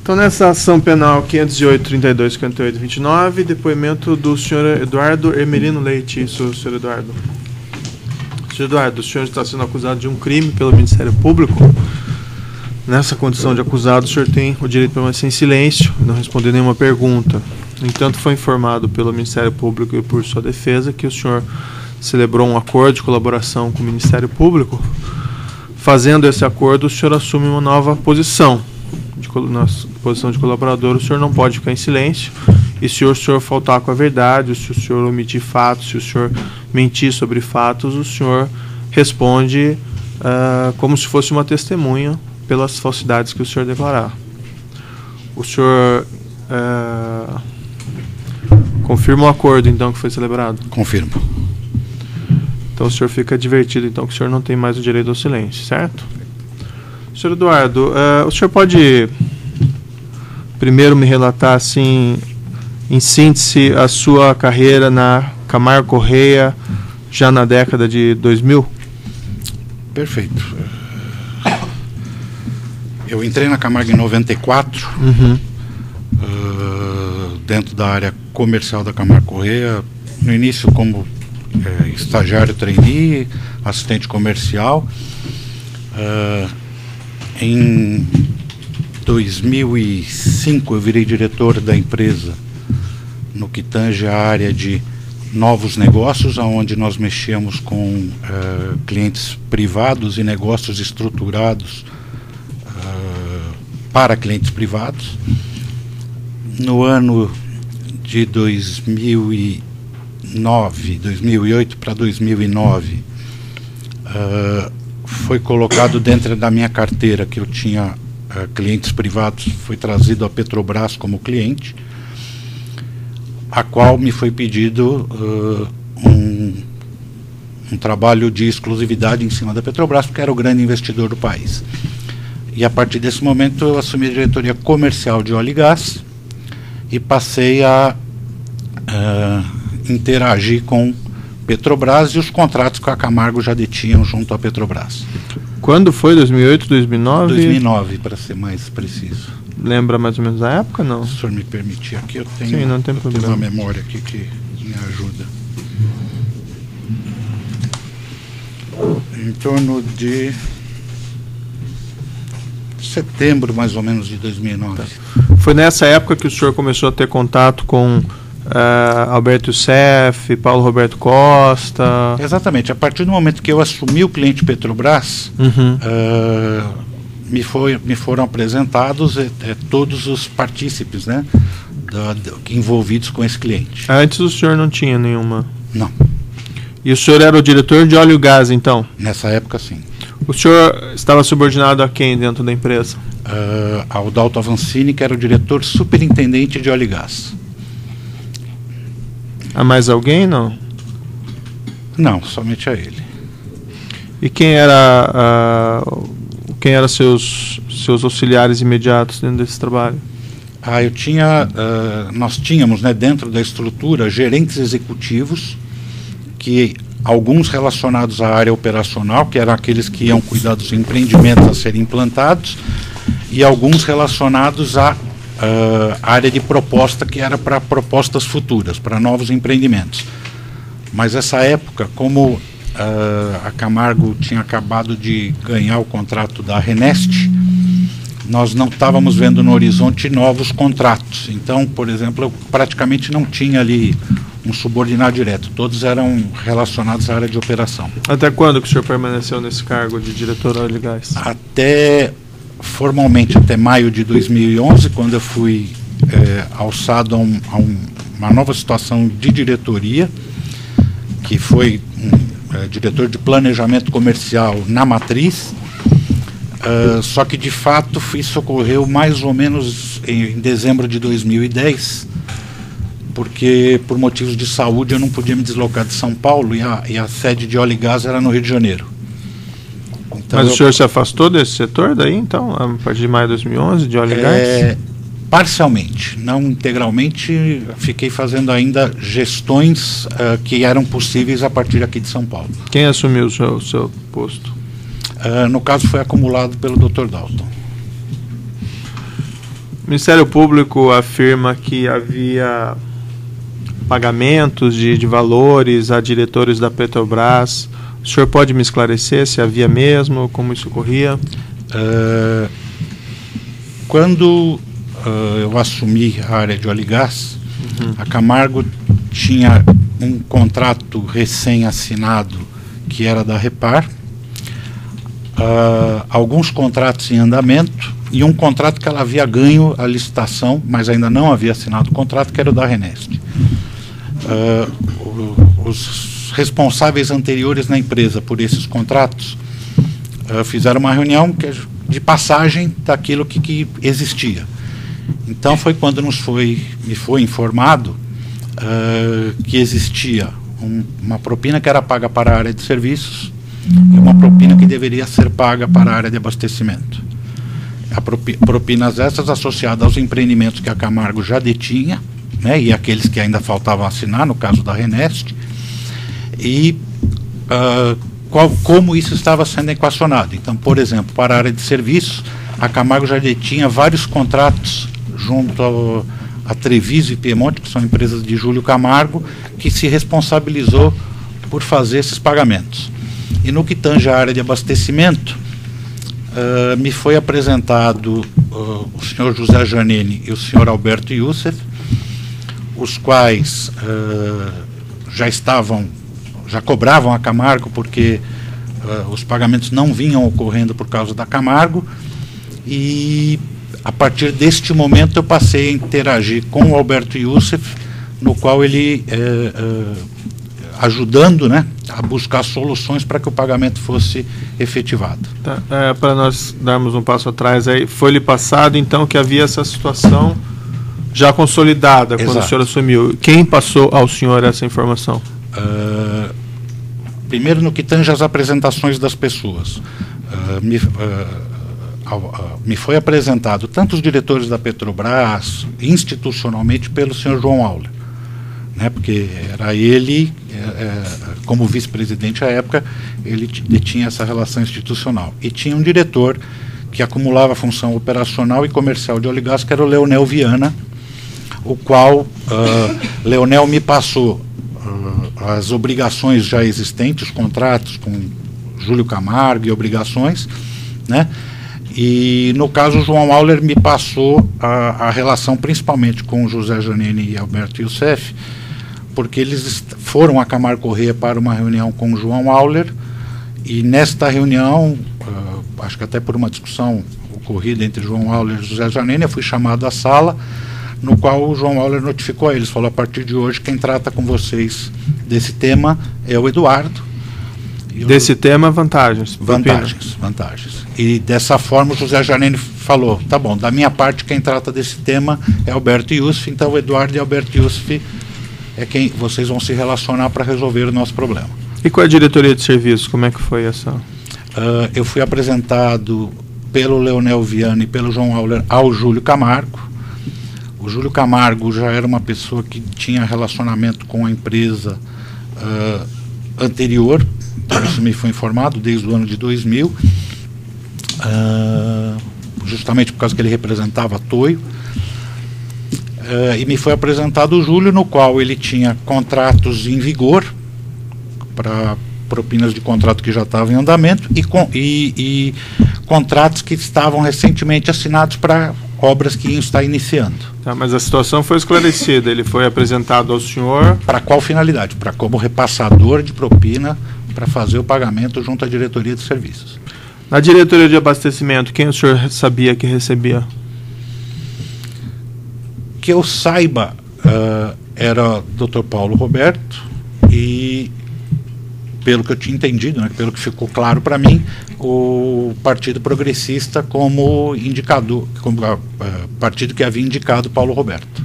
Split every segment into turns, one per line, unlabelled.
Então, nessa ação penal 508-32-58-29, depoimento do senhor Eduardo Hermelino Leite. Isso, senhor Eduardo. Senhor Eduardo, o senhor está sendo acusado de um crime pelo Ministério Público. Nessa condição de acusado, o senhor tem o direito de permanecer em silêncio e não responder nenhuma pergunta. No entanto, foi informado pelo Ministério Público e por sua defesa que o senhor celebrou um acordo de colaboração com o Ministério Público. Fazendo esse acordo, o senhor assume uma nova posição. Na posição de colaborador, o senhor não pode ficar em silêncio, e se o senhor faltar com a verdade, se o senhor omitir fatos, se o senhor mentir sobre fatos, o senhor responde como se fosse uma testemunha pelas falsidades que o senhor declarar. O senhor confirma o acordo, então, que foi celebrado?
Confirmo.
Então o senhor fica advertido, então, que o senhor não tem mais o direito ao silêncio, certo? Senhor Eduardo, o senhor pode primeiro me relatar, assim, em síntese, a sua carreira na Camargo Corrêa, já na década de 2000?
Perfeito. Eu entrei na Camargo em 94, dentro da área comercial da Camargo Corrêa, no início como estagiário trainee, assistente comercial. Em 2005 eu virei diretor da empresa no que tange a área de novos negócios, onde nós mexíamos com clientes privados e negócios estruturados para clientes privados. No ano de 2008 para 2009, foi colocado dentro da minha carteira que eu tinha clientes privados, foi trazido a Petrobras como cliente, a qual me foi pedido um trabalho de exclusividade em cima da Petrobras, porque era o grande investidor do país. E a partir desse momento eu assumi a diretoria comercial de óleo e gás e passei a interagir com Petrobras e os contratos que a Camargo já detinham junto à Petrobras.
Quando foi? 2008, 2009?
2009, para ser mais preciso.
Lembra mais ou menos a época, não?
Se o senhor me permitir aqui, eu tenho,
sim, não tem problema.
Tenho uma memória aqui que me ajuda. Em torno de setembro, mais ou menos, de 2009.
Tá. Foi nessa época que o senhor começou a ter contato com Alberto Youssef, Paulo Roberto Costa?
Exatamente. A partir do momento que eu assumi o cliente Petrobras, me foram apresentados todos os partícipes, né, envolvidos com esse cliente.
Antes o senhor não tinha nenhuma?
Não.
E o senhor era o diretor de óleo e gás, então?
Nessa época, sim.
O senhor estava subordinado a quem dentro da empresa?
Ao Dalto Avancini, que era o diretor superintendente de óleo e gás.
A mais alguém, não?
Não, somente a ele.
E quem era seus auxiliares imediatos dentro desse trabalho?
Nós tínhamos, né, dentro da estrutura, gerentes executivos, que alguns relacionados à área operacional, que eram aqueles que iam cuidar dos empreendimentos a serem implantados, e alguns relacionados à área de proposta, que era para propostas futuras, para novos empreendimentos. Mas essa época, como a Camargo tinha acabado de ganhar o contrato da Renest, nós não estávamos vendo no horizonte novos contratos. Então, por exemplo, eu praticamente não tinha ali um subordinado direto. Todos eram relacionados à área de operação. Até
quando que o senhor permaneceu nesse cargo de diretor óleo e gás?
Formalmente até maio de 2011, quando eu fui alçado a uma nova situação de diretoria, que foi diretor de planejamento comercial na matriz, só que de fato isso ocorreu mais ou menos em dezembro de 2010, porque por motivos de saúde eu não podia me deslocar de São Paulo e a sede de óleo e gás era no Rio de Janeiro. Então,
mas o senhor se afastou desse setor daí, então, a partir de maio de 2011, de óleo e gás?
Parcialmente, não integralmente. Fiquei fazendo ainda gestões que eram possíveis a partir aqui de São Paulo.
Quem assumiu o seu posto?
No caso foi acumulado pelo Dr. Dalton.
O Ministério Público afirma que havia pagamentos de valores a diretores da Petrobras. O senhor pode me esclarecer se havia mesmo, como isso ocorria?
Quando eu assumi a área de óleo e gás, a Camargo tinha um contrato recém-assinado que era da Repar, alguns contratos em andamento e um contrato que ela havia ganho a licitação, mas ainda não havia assinado o contrato, que era o da Renest. Os responsáveis anteriores na empresa por esses contratos fizeram uma reunião de passagem daquilo que existia. Então foi quando me foi informado que existia uma propina que era paga para a área de serviços e uma propina que deveria ser paga para a área de abastecimento. Propinas essas associadas aos empreendimentos que a Camargo já detinha, né, e aqueles que ainda faltavam assinar, no caso da Renest, e como isso estava sendo equacionado. Então, por exemplo, para a área de serviços, a Camargo já detinha vários contratos junto a Treviso e Piemonte, que são empresas de Júlio Camargo, que se responsabilizou por fazer esses pagamentos. E no que tange a área de abastecimento, me foi apresentado o senhor José Janene e o senhor Alberto Youssef, os quais já cobravam a Camargo porque os pagamentos não vinham ocorrendo por causa da Camargo, e a partir deste momento eu passei a interagir com o Alberto Youssef, no qual ele ajudando, né, a buscar soluções para que o pagamento fosse efetivado.
Tá, para nós darmos um passo atrás, aí foi-lhe passado então que havia essa situação já consolidada. Exato. Quando o senhor assumiu. Quem passou ao senhor essa informação?
Primeiro, no que tange às apresentações das pessoas, me foi apresentado tanto os diretores da Petrobras, institucionalmente, pelo senhor João Auler, né, porque era ele, como vice-presidente à época, ele detinha essa relação institucional. E tinha um diretor que acumulava a função operacional e comercial de óleo e gás, que era o Leonel Viana, o qual Leonel me passou as obrigações já existentes, os contratos com Júlio Camargo e obrigações, né? E no caso o João Auler me passou a relação principalmente com o José Janene e Alberto Youssef, porque eles foram a Camargo Corrêa para uma reunião com o João Auler, e nesta reunião, acho que até por uma discussão ocorrida entre João Auler e José Janene, eu fui chamado à sala, no qual o João Auler notificou a eles, falou: a partir de hoje quem trata com vocês desse tema é o Eduardo.
Desse tema, vantagens.
Vantagens. E dessa forma o José Janene falou: tá bom, da minha parte quem trata desse tema é Alberto Youssef, então o Eduardo e Alberto Youssef é quem vocês vão se relacionar para resolver o nosso problema.
E com a diretoria de serviços, como é que foi essa?
Eu fui apresentado pelo Leonel Viana e pelo João Auler ao Júlio Camargo. O Júlio Camargo já era uma pessoa que tinha relacionamento com a empresa anterior, isso me foi informado desde o ano de 2000, justamente por causa que ele representava a Toio, e me foi apresentado o Júlio, no qual ele tinha contratos em vigor para propinas de contrato que já estavam em andamento e contratos que estavam recentemente assinados para obras que iam estar iniciando.
Tá, mas a situação foi esclarecida, ele foi apresentado ao senhor...
Para qual finalidade? Para como repassador de propina para fazer o pagamento junto à diretoria de serviços.
Na diretoria de abastecimento, quem o senhor sabia que recebia?
Que eu saiba, era o Dr. Paulo Roberto e, pelo que eu tinha entendido, né, pelo que ficou claro para mim, o Partido Progressista como indicador, como partido que havia indicado Paulo Roberto.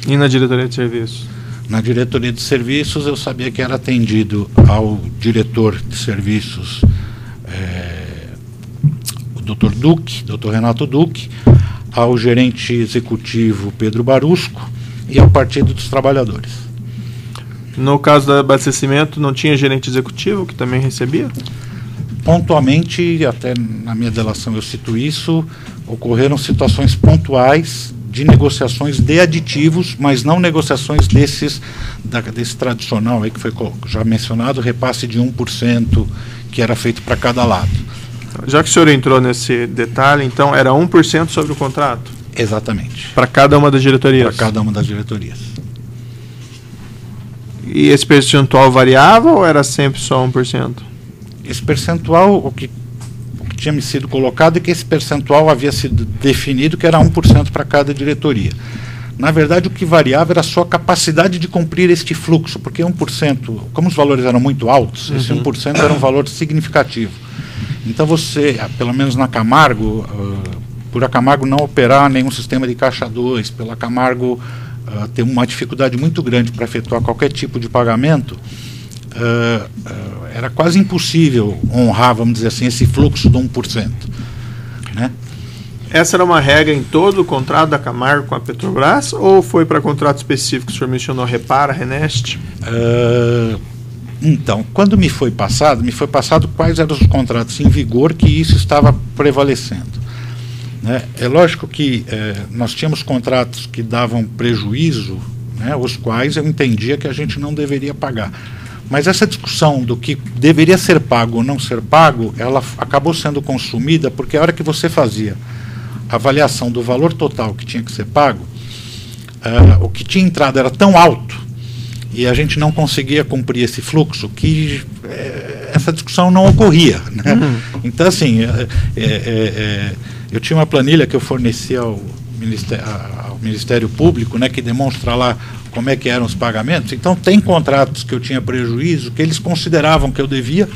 E na diretoria de serviços?
Na diretoria de serviços eu sabia que era atendido ao diretor de serviços, o Dr. Renato Duque, ao gerente executivo Pedro Barusco e ao Partido dos Trabalhadores.
No caso do abastecimento, não tinha gerente executivo que também recebia?
Pontualmente, até na minha delação eu cito isso, ocorreram situações pontuais de negociações de aditivos, mas não negociações desse tradicional aí que foi já mencionado, repasse de 1% que era feito para cada lado.
Já que o senhor entrou nesse detalhe, então era 1% sobre o contrato?
Exatamente.
Para cada uma das diretorias?
Para cada uma das diretorias.
E esse percentual variava ou era sempre só 1%?
Esse percentual, o que tinha me sido colocado é que esse percentual havia sido definido que era 1% para cada diretoria. Na verdade, o que variava era a sua capacidade de cumprir este fluxo, porque 1%, como os valores eram muito altos, esse 1% era um valor significativo. Então você, pelo menos na Camargo, por a Camargo não operar nenhum sistema de caixa 2, pela Camargo ter uma dificuldade muito grande para efetuar qualquer tipo de pagamento, era quase impossível honrar, vamos dizer assim, esse fluxo de 1%. Né?
Essa era uma regra em todo o contrato da Camargo com a Petrobras ou foi para contrato específico que o senhor mencionou, Repara, Renest?
Então, quando me foi passado quais eram os contratos em vigor que isso estava prevalecendo. Né? É lógico que nós tínhamos contratos que davam prejuízo, né, os quais eu entendia que a gente não deveria pagar. Mas essa discussão do que deveria ser pago ou não ser pago, ela acabou sendo consumida porque a hora que você fazia a avaliação do valor total que tinha que ser pago, o que tinha entrado era tão alto e a gente não conseguia cumprir esse fluxo que essa discussão não ocorria. Né? Então, assim, eu tinha uma planilha que eu fornecia ao Ministério Público, né, que demonstra lá como é que eram os pagamentos. Então, tem contratos que eu tinha prejuízo, que eles consideravam que eu devia,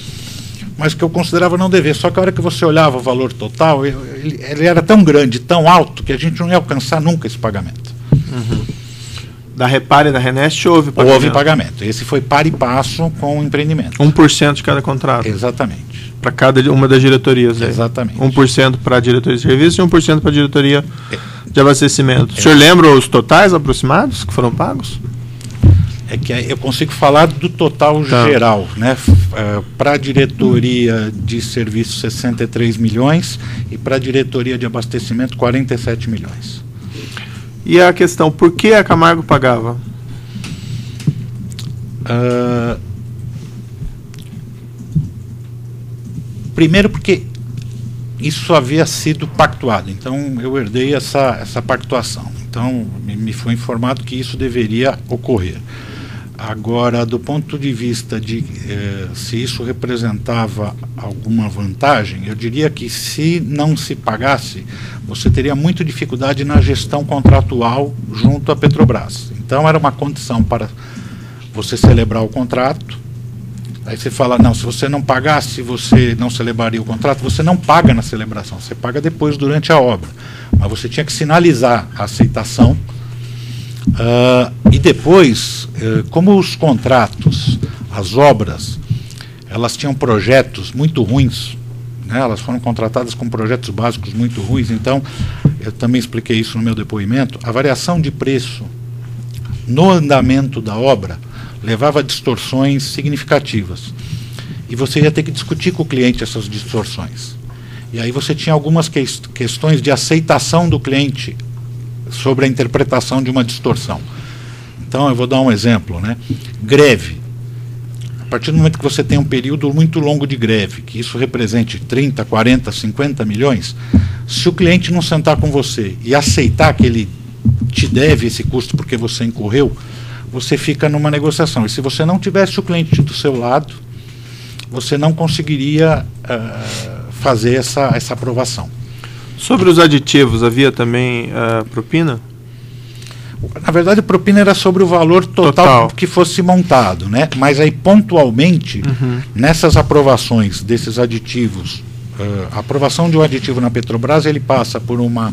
mas que eu considerava não dever. Só que a hora que você olhava o valor total, ele era tão grande, tão alto, que a gente não ia alcançar nunca esse pagamento.
Da Repara e da Renest houve pagamento?
Houve pagamento. Esse foi par e passo com o empreendimento.
1% de cada contrato?
Exatamente.
Para cada uma das diretorias? Aí.
Exatamente. 1%
para a diretoria de serviço e 1% para a diretoria de abastecimento. O senhor lembra os totais aproximados que foram pagos?
É que eu consigo falar do total geral, né? Para a diretoria de serviços 63 milhões e para a diretoria de abastecimento 47 milhões.
E a questão, por que a Camargo pagava?
Primeiro porque isso havia sido pactuado, então eu herdei essa pactuação. Então me foi informado que isso deveria ocorrer. Agora, do ponto de vista de se isso representava alguma vantagem, eu diria que se não se pagasse, você teria muita dificuldade na gestão contratual junto à Petrobras. Então era uma condição para você celebrar o contrato. Aí você fala, não, se você não pagasse, você não celebraria o contrato, você não paga na celebração, você paga depois durante a obra. Mas você tinha que sinalizar a aceitação. E depois, como os contratos, as obras, elas tinham projetos muito ruins, né? Elas foram contratadas com projetos básicos muito ruins, então, eu também expliquei isso no meu depoimento, a variação de preço no andamento da obra levava a distorções significativas. E você ia ter que discutir com o cliente essas distorções. E aí você tinha algumas questões de aceitação do cliente sobre a interpretação de uma distorção. Então, eu vou dar um exemplo, né? Greve. A partir do momento que você tem um período muito longo de greve, que isso represente 30, 40, 50 milhões, se o cliente não sentar com você e aceitar que ele te deve esse custo porque você incorreu, você fica numa negociação. E se você não tivesse o cliente do seu lado, você não conseguiria fazer essa aprovação.
Sobre os aditivos, havia também propina?
Na verdade, a propina era sobre o valor total que fosse montado, né? Mas aí, pontualmente, nessas aprovações desses aditivos, a aprovação de um aditivo na Petrobras, ele passa por uma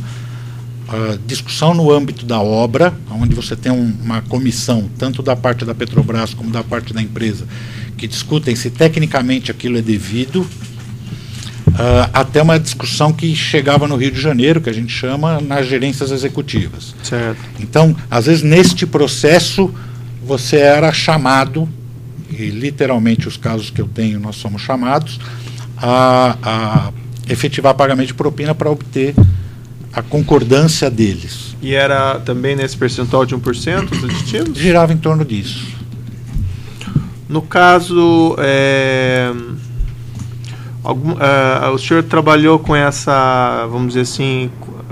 discussão no âmbito da obra, onde você tem uma comissão, tanto da parte da Petrobras como da parte da empresa, que discutem se tecnicamente aquilo é devido, até uma discussão que chegava no Rio de Janeiro, que a gente chama nas gerências executivas.
Certo.
Então, às vezes, neste processo, você era chamado, e literalmente os casos que eu tenho, nós somos chamados, a efetivar pagamento de propina para obter a concordância deles.
E era também nesse percentual de 1% os aditivos?
Girava em torno disso.
No caso, o senhor trabalhou com essa, vamos dizer assim,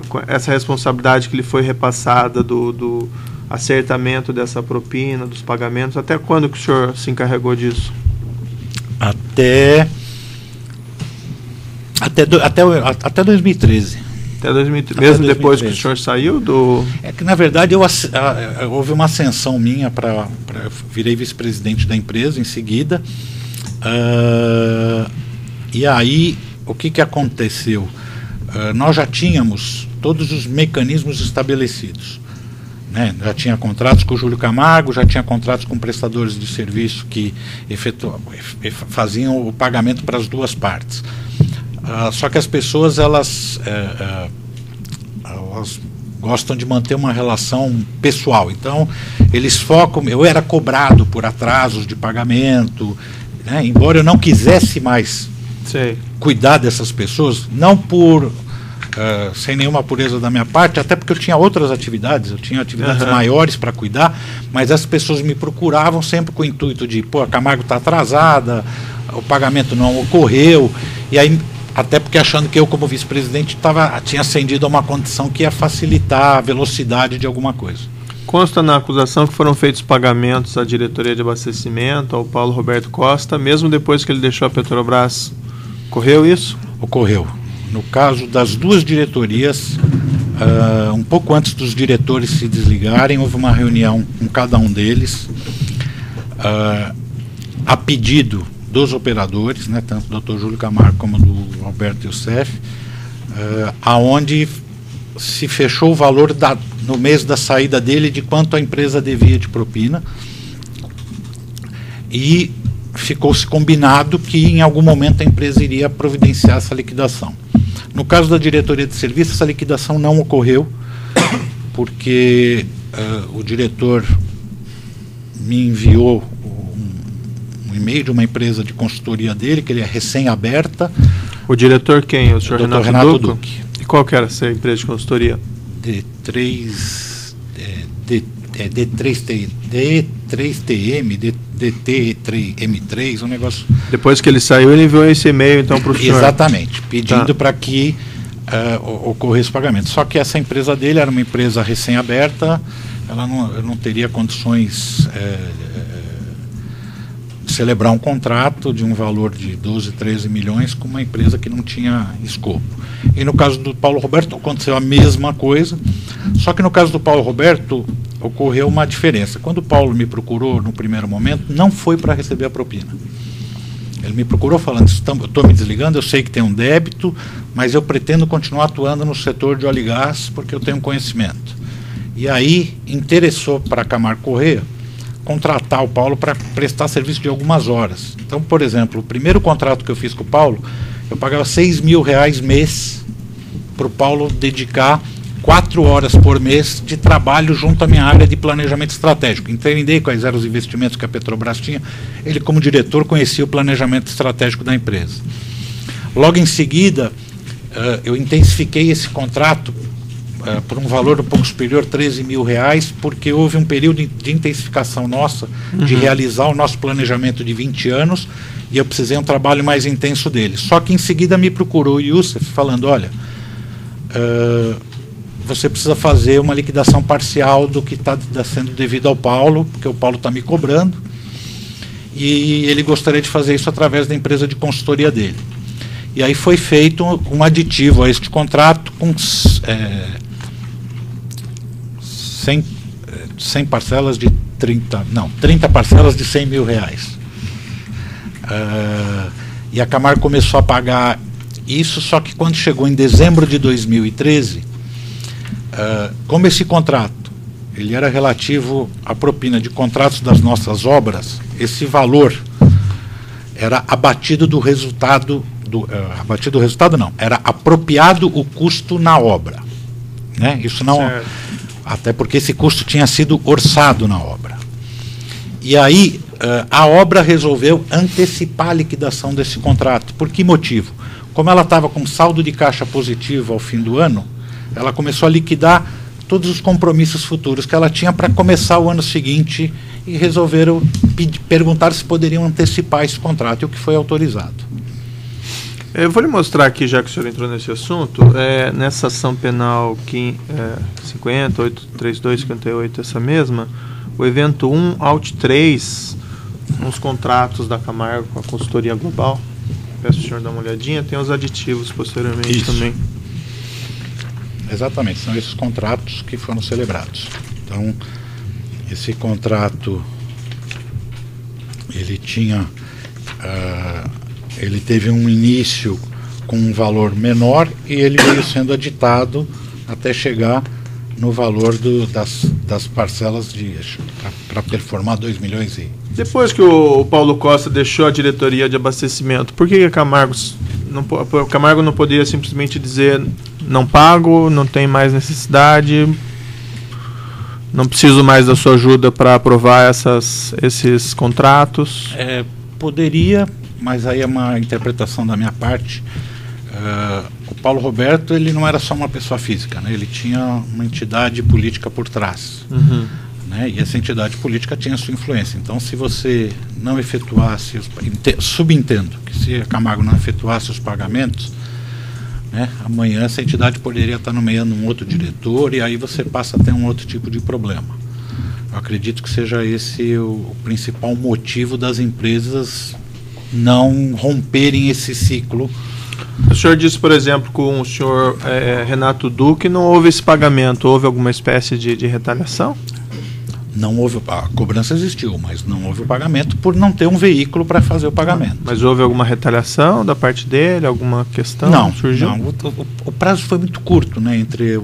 com essa responsabilidade que lhe foi repassada do acertamento dessa propina, dos pagamentos. Até quando que o senhor se encarregou disso?
Até 2013.
Até 2013, mesmo depois que o senhor saiu do...
É que, na verdade, houve uma ascensão minha para... Virei vice-presidente da empresa em seguida. E aí, o que aconteceu? Nós já tínhamos todos os mecanismos estabelecidos. Né? Já tinha contratos com o Júlio Camargo, já tinha contratos com prestadores de serviço que faziam o pagamento para as duas partes. Só que as pessoas elas gostam de manter uma relação pessoal. Então, eles focam... Eu era cobrado por atrasos de pagamento, né? Embora eu não quisesse mais cuidar dessas pessoas, não por... sem nenhuma pureza da minha parte, até porque eu tinha outras atividades, eu tinha atividades maiores para cuidar, mas as pessoas me procuravam sempre com o intuito de, a Camargo está atrasada, o pagamento não ocorreu, e aí, até porque achando que eu, como vice-presidente, tinha ascendido a uma condição que ia facilitar a velocidade de alguma coisa.
Consta na acusação que foram feitos pagamentos à diretoria de abastecimento, ao Paulo Roberto Costa, mesmo depois que ele deixou a Petrobras. Ocorreu isso?
Ocorreu. No caso das duas diretorias, um pouco antes dos diretores se desligarem, houve uma reunião com cada um deles, a pedido dos operadores, né, tanto do Dr. Júlio Camargo como do Alberto Youssef, aonde se fechou o valor no mês da saída dele de quanto a empresa devia de propina, e ficou-se combinado que em algum momento a empresa iria providenciar essa liquidação. No caso da diretoria de serviço, essa liquidação não ocorreu, porque o diretor me enviou um e-mail de uma empresa de consultoria dele, que ele é recém-aberta.
O diretor quem? O senhor
Renato Duque.
E qual que era essa empresa de consultoria? D3TM, DTM3, um negócio... Depois que ele saiu, ele enviou esse e-mail então para o senhor? Exatamente, pedindo para que ocorresse o pagamento. Só que essa empresa dele era uma empresa recém-aberta, ela não teria condições de celebrar um contrato de um valor de 12, 13 milhões com uma empresa que não tinha escopo. E no caso do Paulo Roberto aconteceu a mesma coisa, só que no caso do Paulo Roberto ocorreu uma diferença. Quando o Paulo me procurou no primeiro momento, não foi para receber a propina. Ele me procurou falando, eu estou me desligando, eu sei que tem um débito, mas eu pretendo continuar atuando no setor de óleo e gás porque eu tenho conhecimento. E aí interessou para a Camargo Corrêa contratar o Paulo para prestar serviço de algumas horas. Então, por exemplo, o primeiro contrato que eu fiz com o Paulo, eu pagava R$6.000 mês para o Paulo dedicar 4 horas por mês de trabalho junto à minha área de planejamento estratégico. Entendei quais eram os investimentos que a Petrobras tinha. Ele, como diretor, conhecia o planejamento estratégico da empresa. Logo em seguida, eu intensifiquei esse contrato por um valor um pouco superior, R$13.000, porque houve um período de intensificação nossa de realizar o nosso planejamento de 20 anos e eu precisei um trabalho mais intenso dele. Só que em seguida me procurou o Youssef falando, olha, você precisa fazer uma liquidação parcial do que está sendo devido ao Paulo, porque o Paulo está me cobrando, e ele gostaria de fazer isso através da empresa de consultoria dele. E aí foi feito um aditivo a este contrato com 100 parcelas de 30 parcelas de R$100.000. E a Camargo começou a pagar isso, só que quando chegou em dezembro de 2013, como esse contrato ele era relativo à propina de contratos das nossas obras, esse valor era abatido do resultado, era apropriado o custo na obra, né? Isso não, até porque esse custo tinha sido orçado na obra. E aí a obra resolveu antecipar a liquidação desse contrato. Por que motivo? Como ela estava com saldo de caixa positivo ao fim do ano,
ela começou a liquidar todos os compromissos futuros que ela tinha para começar o ano seguinte, e resolveram perguntar se poderiam antecipar esse contrato, e o que foi autorizado.
Eu vou lhe mostrar aqui, já que o senhor entrou nesse assunto, nessa ação penal 50, 832, 58, essa mesma, o evento 1, Alt 3, uns contratos da Camargo com a consultoria global. Peço o senhor dar uma olhadinha, tem os aditivos posteriormente. Isso. Também.
Exatamente, são esses contratos que foram celebrados. Então, esse contrato, ele tinha, ele teve um início com um valor menor, e ele veio sendo aditado até chegar no valor das parcelas para performar 2 milhões e...
Depois que o Paulo Costa deixou a diretoria de abastecimento, por que a Camargo não poderia simplesmente dizer: não pago, não tem mais necessidade, não preciso mais da sua ajuda para aprovar esses contratos?
Poderia, mas aí é uma interpretação da minha parte. O Paulo Roberto, ele não era só uma pessoa física, né? Ele tinha uma entidade política por trás.
Uhum.
Né? E essa entidade política tinha sua influência. Então, se você não efetuasse, subentendo que se a Camargo não efetuasse os pagamentos, né, amanhã essa entidade poderia estar nomeando um outro diretor, e aí você passa a ter um outro tipo de problema. Eu acredito que seja esse o principal motivo das empresas não romperem esse ciclo.
O senhor disse, por exemplo, com o senhor Renato Duque, não houve esse pagamento. Houve alguma espécie de retaliação?
Não houve, a cobrança existiu, mas não houve o pagamento por não ter um veículo para fazer o pagamento.
Mas houve alguma retaliação da parte dele, alguma questão?
Não, surgiu? Não. O prazo foi muito curto, né, entre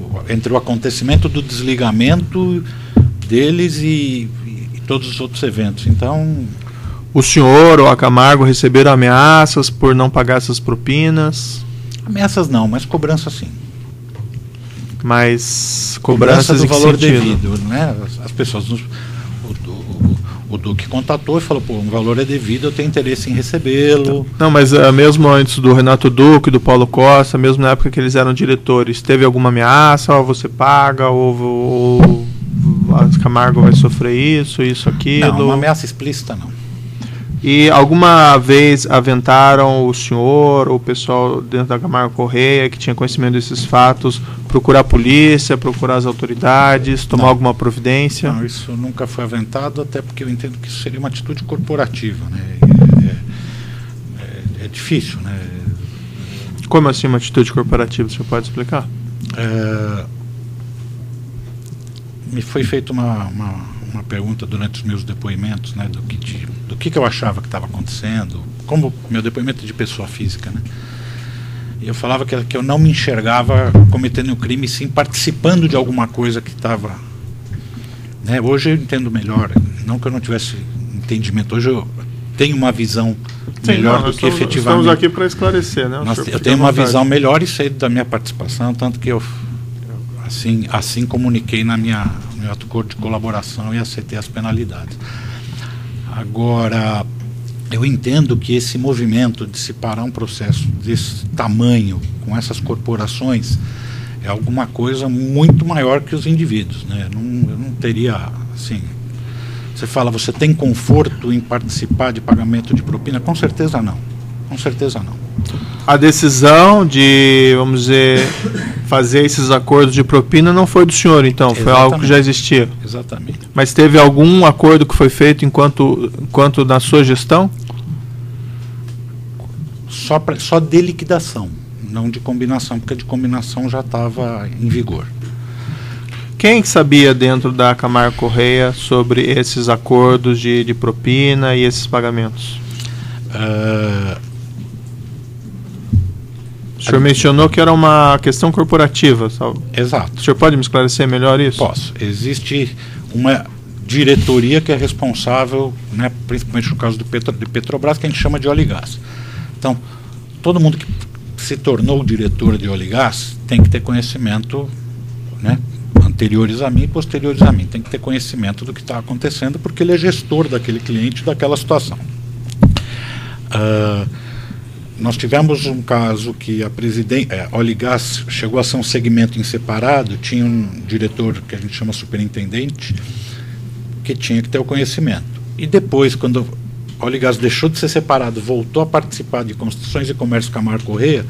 o acontecimento do desligamento deles e todos os outros eventos. Então,
o senhor ou a Camargo receberam ameaças por não pagar essas propinas?
Ameaças não, mas cobrança sim.
Mas cobrança
do valor devido, né? As pessoas, o Duque contatou e falou: pô, o valor é devido, eu tenho interesse em recebê-lo.
Não, mas mesmo antes do Renato Duque, do Paulo Costa, mesmo na época que eles eram diretores, teve alguma ameaça? Ou você paga, ou a Camargo vai sofrer isso, aquilo?
Não, uma ameaça explícita não.
E alguma vez aventaram o senhor ou o pessoal dentro da Camargo Correia, que tinha conhecimento desses fatos, procurar a polícia, procurar as autoridades, tomar alguma providência?
Não, isso nunca foi aventado, até porque eu entendo que isso seria uma atitude corporativa, né? É difícil, né?
Como assim uma atitude corporativa? O senhor pode explicar?
Me foi feita uma pergunta durante os meus depoimentos, né, do que eu achava que estava acontecendo, como meu depoimento de pessoa física, né? E eu falava que eu não me enxergava cometendo um crime, sim participando de alguma coisa que estava, né? Hoje eu entendo melhor, não que eu não tivesse entendimento, hoje eu tenho uma visão melhor do que efetivamente.
Estamos aqui para esclarecer, né?
Eu tenho uma visão melhor e sei da minha participação, tanto que eu assim comuniquei no meu acordo de colaboração e aceitei as penalidades. Agora, eu entendo que esse movimento de se parar um processo desse tamanho com essas corporações é alguma coisa muito maior que os indivíduos, né? Eu não teria, assim... Você fala, você tem conforto em participar de pagamento de propina? Com certeza não. Com certeza não.
A decisão de, vamos dizer, fazer esses acordos de propina não foi do senhor, então? Foi algo que já existia?
Exatamente.
Mas teve algum acordo que foi feito enquanto na sua gestão?
Só de liquidação, não de combinação, porque a de combinação já estava em vigor.
Quem sabia dentro da Camargo Correia sobre esses acordos de propina e esses pagamentos? O senhor mencionou que era uma questão corporativa. Sabe?
Exato.
O senhor pode me esclarecer melhor isso?
Posso. Existe uma diretoria que é responsável, né, principalmente no caso de Petrobras, que a gente chama de óleo e gás. Então, todo mundo que se tornou diretor de óleo e gás tem que ter conhecimento, né, anteriores a mim e posteriores a mim. Tem que ter conhecimento do que está acontecendo, porque ele é gestor daquele cliente, daquela situação. nós tivemos um caso que a Oligás chegou a ser um segmento em separado, tinha um diretor que a gente chama superintendente, que tinha que ter o conhecimento. E depois, quando a Oligás deixou de ser separado, voltou a participar de Construções e Comércio Camargo Corrêa,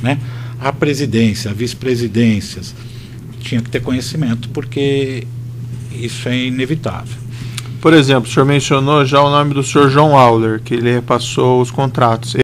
né, a presidência, a vice-presidências, tinha que ter conhecimento, porque isso é inevitável.
Por exemplo, o senhor mencionou já o nome do senhor João Auler, que ele repassou os contratos.